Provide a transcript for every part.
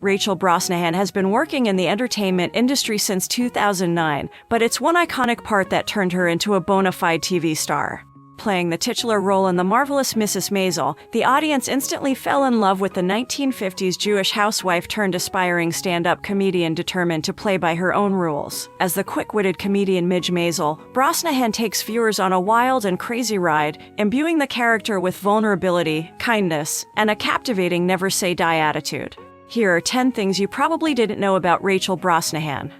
Rachel Brosnahan has been working in the entertainment industry since 2009, but it's one iconic part that turned her into a bona fide TV star. Playing the titular role in The Marvelous Mrs. Maisel, the audience instantly fell in love with the 1950s Jewish housewife turned aspiring stand-up comedian determined to play by her own rules. As the quick-witted comedian Midge Maisel, Brosnahan takes viewers on a wild and crazy ride, imbuing the character with vulnerability, kindness, and a captivating never-say-die attitude. Here are 10 things you probably didn't know about Rachel Brosnahan.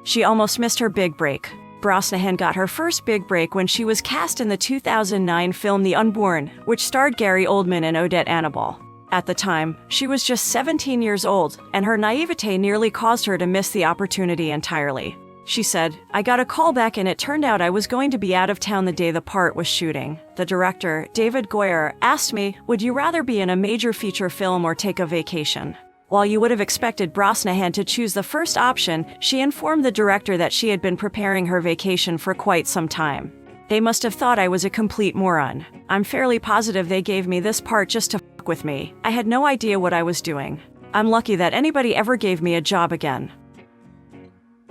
She almost missed her big break. Brosnahan got her first big break when she was cast in the 2009 film The Unborn, which starred Gary Oldman and Odette Annable. At the time, she was just 17 years old, and her naivete nearly caused her to miss the opportunity entirely. She said, "I got a call back and it turned out I was going to be out of town the day the part was shooting. The director, David Goyer, asked me, would you rather be in a major feature film or take a vacation?" While you would have expected Brosnahan to choose the first option, she informed the director that she had been preparing her vacation for quite some time. "They must have thought I was a complete moron. I'm fairly positive they gave me this part just to fuck with me. I had no idea what I was doing. I'm lucky that anybody ever gave me a job again."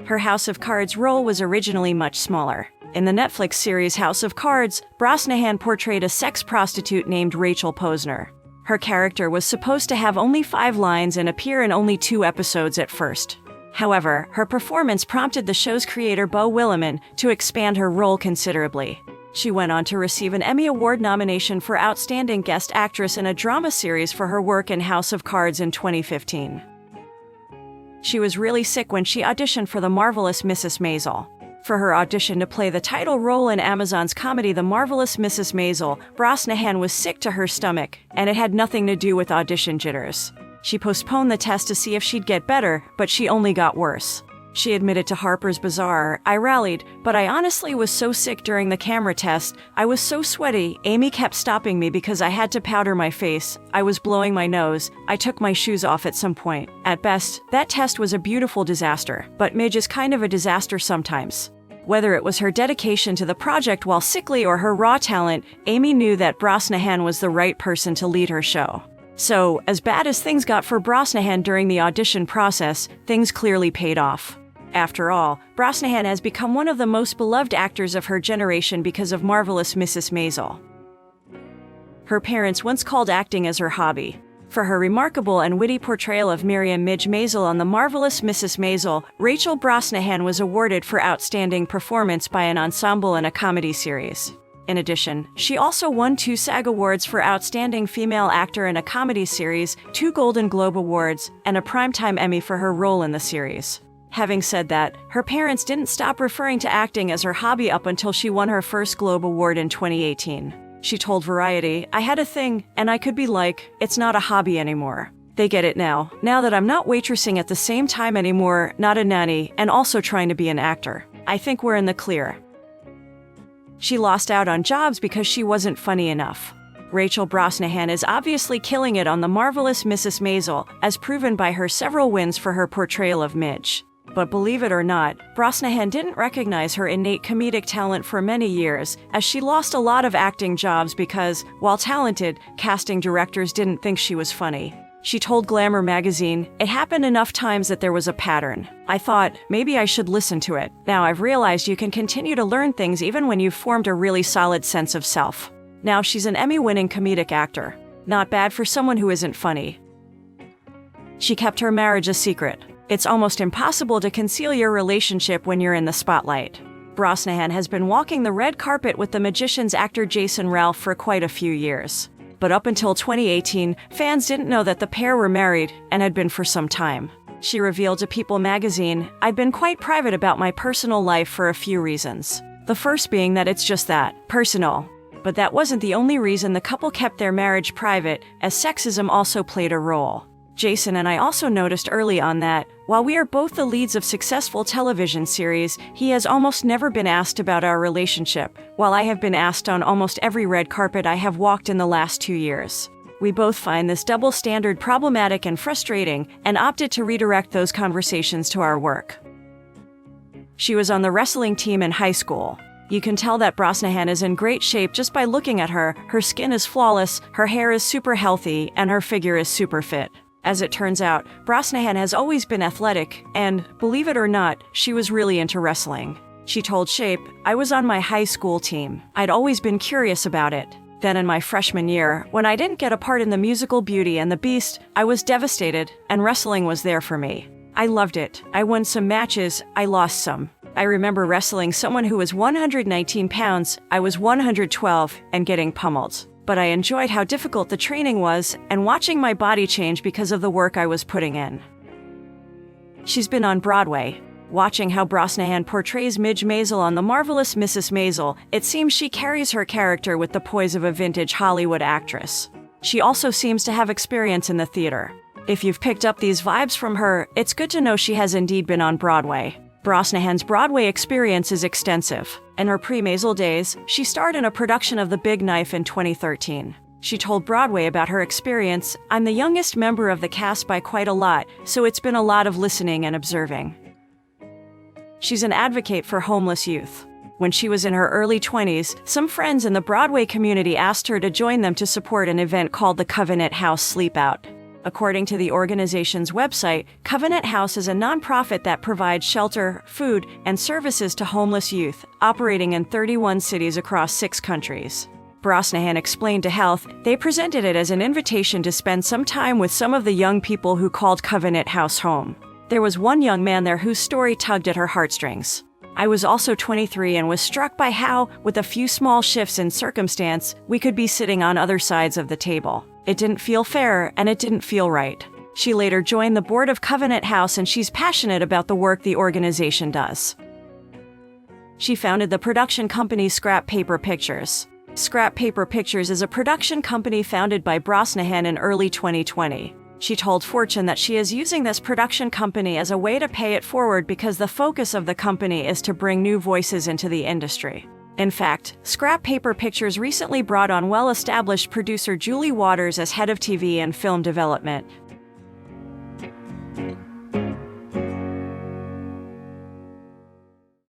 Her House of Cards role was originally much smaller. In the Netflix series House of Cards, Brosnahan portrayed a sex prostitute named Rachel Posner. Her character was supposed to have only 5 lines and appear in only 2 episodes at first. However, her performance prompted the show's creator Beau Willimon to expand her role considerably. She went on to receive an Emmy Award nomination for Outstanding Guest Actress in a Drama Series for her work in House of Cards in 2015. She was really sick when she auditioned for The Marvelous Mrs. Maisel. For her audition to play the title role in Amazon's comedy The Marvelous Mrs. Maisel, Brosnahan was sick to her stomach, and it had nothing to do with audition jitters. She postponed the test to see if she'd get better, but she only got worse. She admitted to Harper's Bazaar, "I rallied, but I honestly was so sick during the camera test. I was so sweaty, Amy kept stopping me because I had to powder my face. I was blowing my nose. I took my shoes off at some point. At best, that test was a beautiful disaster, but Midge is kind of a disaster sometimes." Whether it was her dedication to the project while sickly or her raw talent, Amy knew that Brosnahan was the right person to lead her show. So, as bad as things got for Brosnahan during the audition process, things clearly paid off. After all, Brosnahan has become one of the most beloved actors of her generation because of Marvelous Mrs. Maisel. Her parents once called acting as her hobby. For her remarkable and witty portrayal of Miriam Midge Maisel on The Marvelous Mrs. Maisel, Rachel Brosnahan was awarded for outstanding performance by an ensemble in a comedy series. In addition, she also won 2 SAG Awards for Outstanding Female Actor in a Comedy Series, 2 Golden Globe Awards, and a Primetime Emmy for her role in the series. Having said that, her parents didn't stop referring to acting as her hobby up until she won her first Globe Award in 2018. She told Variety, "I had a thing, and I could be like, it's not a hobby anymore. They get it now that I'm not waitressing at the same time anymore, not a nanny, and also trying to be an actor. I think we're in the clear." She lost out on jobs because she wasn't funny enough. Rachel Brosnahan is obviously killing it on The Marvelous Mrs. Maisel, as proven by her several wins for her portrayal of Midge. But believe it or not, Brosnahan didn't recognize her innate comedic talent for many years, as she lost a lot of acting jobs because, while talented, casting directors didn't think she was funny. She told Glamour magazine, "It happened enough times that there was a pattern. I thought, maybe I should listen to it. Now I've realized you can continue to learn things even when you've formed a really solid sense of self." Now she's an Emmy-winning comedic actor. Not bad for someone who isn't funny. She kept her marriage a secret. It's almost impossible to conceal your relationship when you're in the spotlight. Brosnahan has been walking the red carpet with The Magician's actor Jason Ralph for quite a few years. But up until 2018, fans didn't know that the pair were married, and had been for some time. She revealed to People magazine, "I've been quite private about my personal life for a few reasons. The first being that it's just that, personal. But that wasn't the only reason the couple kept their marriage private, as sexism also played a role. Jason and I also noticed early on that, while we are both the leads of successful television series, he has almost never been asked about our relationship, while I have been asked on almost every red carpet I have walked in the last 2 years. We both find this double standard problematic and frustrating, and opted to redirect those conversations to our work." She was on the wrestling team in high school. You can tell that Brosnahan is in great shape just by looking at her. Her skin is flawless, her hair is super healthy, and her figure is super fit. As it turns out, Brosnahan has always been athletic, and, believe it or not, she was really into wrestling. She told Shape, "I was on my high school team. I'd always been curious about it. Then in my freshman year, when I didn't get a part in the musical Beauty and the Beast, I was devastated, and wrestling was there for me. I loved it. I won some matches, I lost some. I remember wrestling someone who was 119 pounds, I was 112, and getting pummeled. But I enjoyed how difficult the training was and watching my body change because of the work I was putting in." She's been on Broadway. Watching how Brosnahan portrays Midge Maisel on The Marvelous Mrs. Maisel, it seems she carries her character with the poise of a vintage Hollywood actress. She also seems to have experience in the theater. If you've picked up these vibes from her, it's good to know she has indeed been on Broadway. Brosnahan's Broadway experience is extensive. In her pre-Maisel days, she starred in a production of The Big Knife in 2013. She told Broadway about her experience, "I'm the youngest member of the cast by quite a lot, so it's been a lot of listening and observing." She's an advocate for homeless youth. When she was in her early 20s, some friends in the Broadway community asked her to join them to support an event called the Covenant House Sleepout. According to the organization's website, Covenant House is a nonprofit that provides shelter, food, and services to homeless youth, operating in 31 cities across 6 countries. Brosnahan explained to Health, they presented it as an invitation to spend some time with some of the young people who called Covenant House home. There was one young man there whose story tugged at her heartstrings. "I was also 23 and was struck by how, with a few small shifts in circumstance, we could be sitting on other sides of the table. It didn't feel fair, and it didn't feel right." She later joined the board of Covenant House, and she's passionate about the work the organization does. She founded the production company Scrap Paper Pictures. Scrap Paper Pictures is a production company founded by Brosnahan in early 2020. She told Fortune that she is using this production company as a way to pay it forward because the focus of the company is to bring new voices into the industry. In fact, Scrap Paper Pictures recently brought on well-established producer Julie Waters as head of TV and film development.